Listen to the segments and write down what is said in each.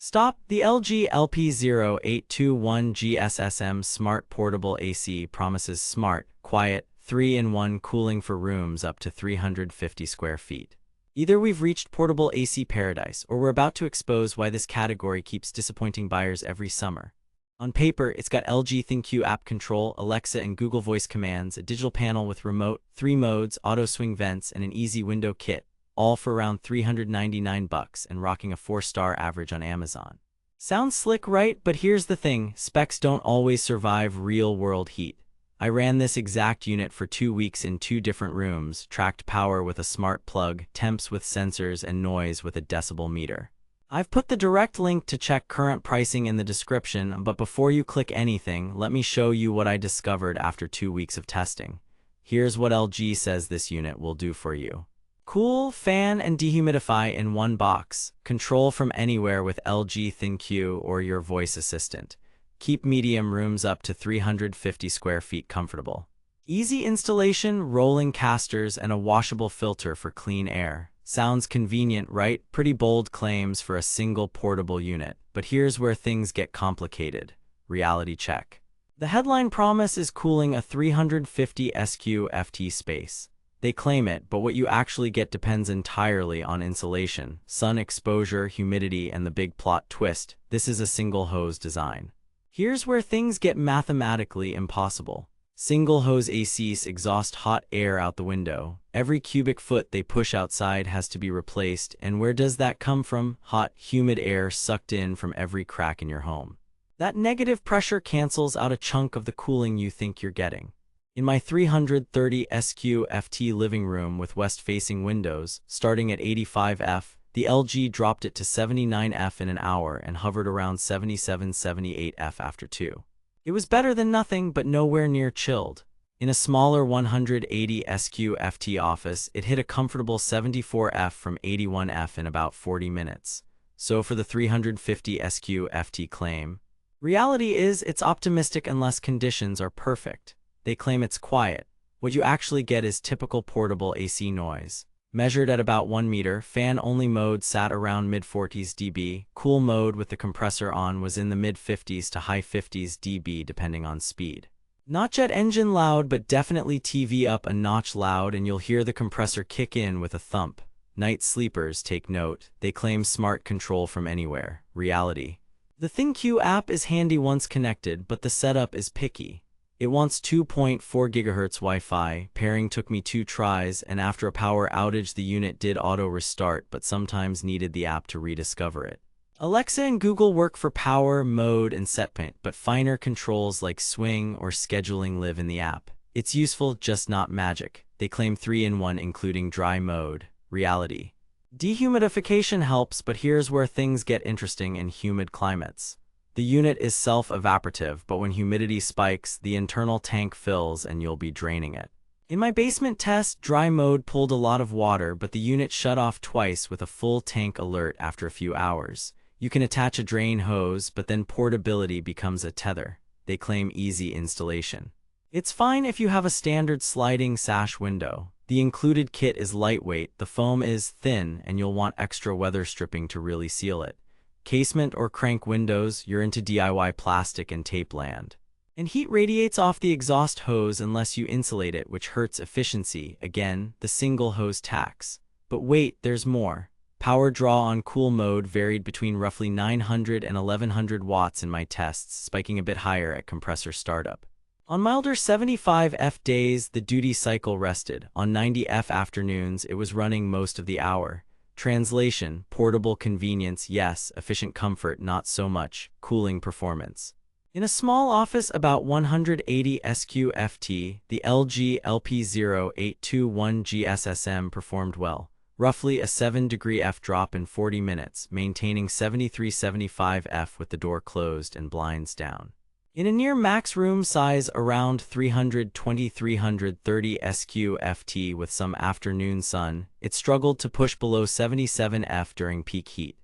Stop! The LG LP0821GSSM Smart Portable AC promises smart, quiet, 3-in-1 cooling for rooms up to 350 square feet. Either we've reached portable AC paradise, or we're about to expose why this category keeps disappointing buyers every summer. On paper, it's got LG ThinQ app control, Alexa and Google Voice commands, a digital panel with remote, 3 modes, auto swing vents, and an easy window kit, all for around $399 and rocking a 4-star average on Amazon. Sounds slick, right? But here's the thing, specs don't always survive real-world heat. I ran this exact unit for 2 weeks in 2 different rooms, tracked power with a smart plug, temps with sensors, and noise with a decibel meter. I've put the direct link to check current pricing in the description, but before you click anything, let me show you what I discovered after 2 weeks of testing. Here's what LG says this unit will do for you. Cool, fan, and dehumidify in one box. Control from anywhere with LG ThinQ or your voice assistant. Keep medium rooms up to 350 square feet comfortable. Easy installation, rolling casters, and a washable filter for clean air. Sounds convenient, right? Pretty bold claims for a single portable unit. But here's where things get complicated. Reality check. The headline promise is cooling a 350 SQ/FT space. They claim it, but what you actually get depends entirely on insulation, sun exposure, humidity, and the big plot twist: this is a single hose design. Here's where things get mathematically impossible. Single hose ACs exhaust hot air out the window. Every cubic foot they push outside has to be replaced, and where does that come from? Hot, humid air sucked in from every crack in your home. That negative pressure cancels out a chunk of the cooling you think you're getting. In my 330 SQ/FT living room with west-facing windows, starting at 85 F, the LG dropped it to 79 F in an hour and hovered around 77-78 F after 2. It was better than nothing, but nowhere near chilled. In a smaller 180 SQ/FT office, it hit a comfortable 74 F from 81 F in about 40 minutes. So for the 350 SQ/FT claim, reality is it's optimistic unless conditions are perfect. They claim it's quiet. What you actually get is typical portable AC noise. Measured at about 1 meter, fan-only mode sat around mid-40s dB. Cool mode with the compressor on was in the mid-50s to high 50s dB depending on speed. Not jet engine loud, but definitely TV up a notch loud, and you'll hear the compressor kick in with a thump. Night sleepers take note. They claim smart control from anywhere. Reality. The ThinQ app is handy once connected, but the setup is picky. It wants 2.4 GHz Wi-Fi, pairing took me 2 tries, and after a power outage the unit did auto-restart but sometimes needed the app to rediscover it. Alexa and Google work for power, mode, and setpoint, but finer controls like swing or scheduling live in the app. It's useful, just not magic. They claim 3-in-1 including dry mode. Reality. Dehumidification helps, but here's where things get interesting in humid climates. The unit is self-evaporative, but when humidity spikes, the internal tank fills and you'll be draining it. In my basement test, dry mode pulled a lot of water, but the unit shut off twice with a full tank alert after a few hours. You can attach a drain hose, but then portability becomes a tether. They claim easy installation. It's fine if you have a standard sliding sash window. The included kit is lightweight, the foam is thin, and you'll want extra weather stripping to really seal it. Casement or crank windows, you're into DIY plastic and tape land. And heat radiates off the exhaust hose unless you insulate it, which hurts efficiency. Again, the single hose tax. But wait, there's more. Power draw on cool mode varied between roughly 900 and 1100 watts in my tests, spiking a bit higher at compressor startup. On milder 75 F days, the duty cycle rested. On 90 F afternoons, it was running most of the hour. Translation: portable convenience, yes. Efficient comfort, not so much. Cooling performance. In a small office about 180 SQ/FT, the LG LP0821GSSM performed well. Roughly a 7° F drop in 40 minutes, maintaining 73-75 F with the door closed and blinds down. In a near max room size around 320-330 SQ/FT with some afternoon sun, it struggled to push below 77 F during peak heat.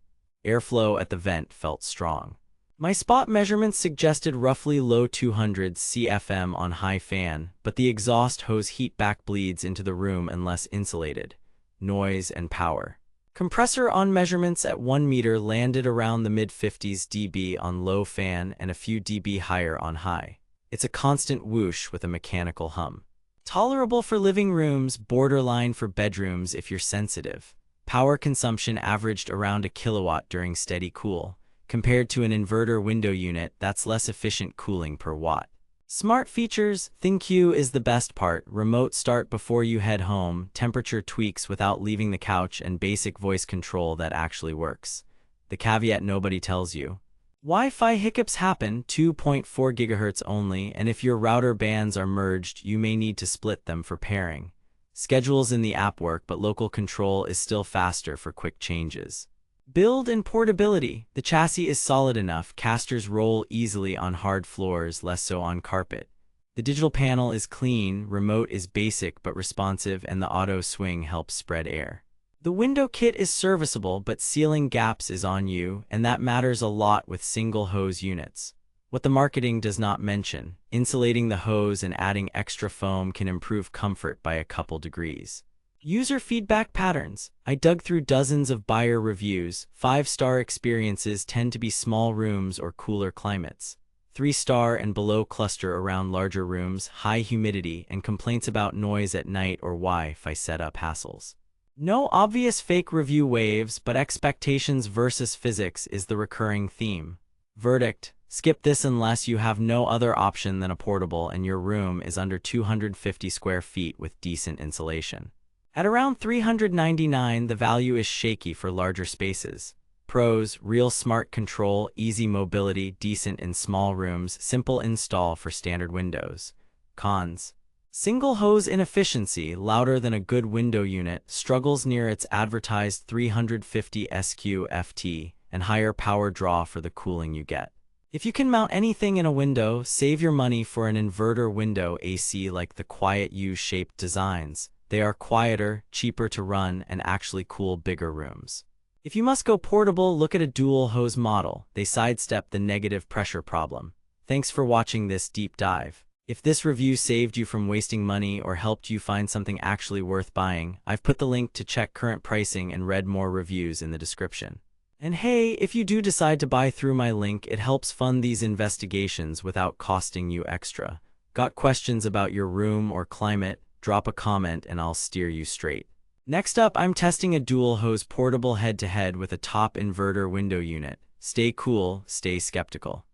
Airflow at the vent felt strong. My spot measurements suggested roughly low 200s CFM on high fan, but the exhaust hose heat back bleeds into the room unless insulated. Noise and power. Compressor on measurements at 1 meter landed around the mid-50s dB on low fan and a few dB higher on high. It's a constant whoosh with a mechanical hum. Tolerable for living rooms, borderline for bedrooms if you're sensitive. Power consumption averaged around a kilowatt during steady cool, compared to an inverter window unit that's less efficient cooling per watt. Smart features, ThinQ is the best part, remote start before you head home, temperature tweaks without leaving the couch, and basic voice control that actually works. The caveat nobody tells you. Wi-Fi hiccups happen, 2.4 GHz only, and if your router bands are merged, you may need to split them for pairing. Schedules in the app work, but local control is still faster for quick changes. Build and portability. The chassis is solid enough, casters roll easily on hard floors, less so on carpet. The digital panel is clean, remote is basic but responsive, and the auto swing helps spread air. The window kit is serviceable, but sealing gaps is on you, and that matters a lot with single hose units. What the marketing does not mention, insulating the hose and adding extra foam can improve comfort by a couple degrees. User feedback patterns. I dug through dozens of buyer reviews. 5-star experiences tend to be small rooms or cooler climates. 3-star and below cluster around larger rooms, high humidity, and complaints about noise at night or Wi-Fi setup hassles. No obvious fake review waves, but expectations versus physics is the recurring theme. Verdict: skip this unless you have no other option than a portable and your room is under 250 square feet with decent insulation. At around $399, the value is shaky for larger spaces. Pros: real smart control, easy mobility, decent in small rooms, simple install for standard windows. Cons: single hose inefficiency, louder than a good window unit, struggles near its advertised 350 SQ/FT, and higher power draw for the cooling you get. If you can mount anything in a window, save your money for an inverter window AC like the quiet U-shaped designs. They are quieter, cheaper to run, and actually cool bigger rooms. If you must go portable, look at a dual hose model. They sidestep the negative pressure problem. Thanks for watching this deep dive. If this review saved you from wasting money or helped you find something actually worth buying, I've put the link to check current pricing and read more reviews in the description. And hey, if you do decide to buy through my link, it helps fund these investigations without costing you extra. Got questions about your room or climate? Drop a comment and I'll steer you straight. Next up, I'm testing a dual hose portable head-to-head with a top inverter window unit. Stay cool, stay skeptical.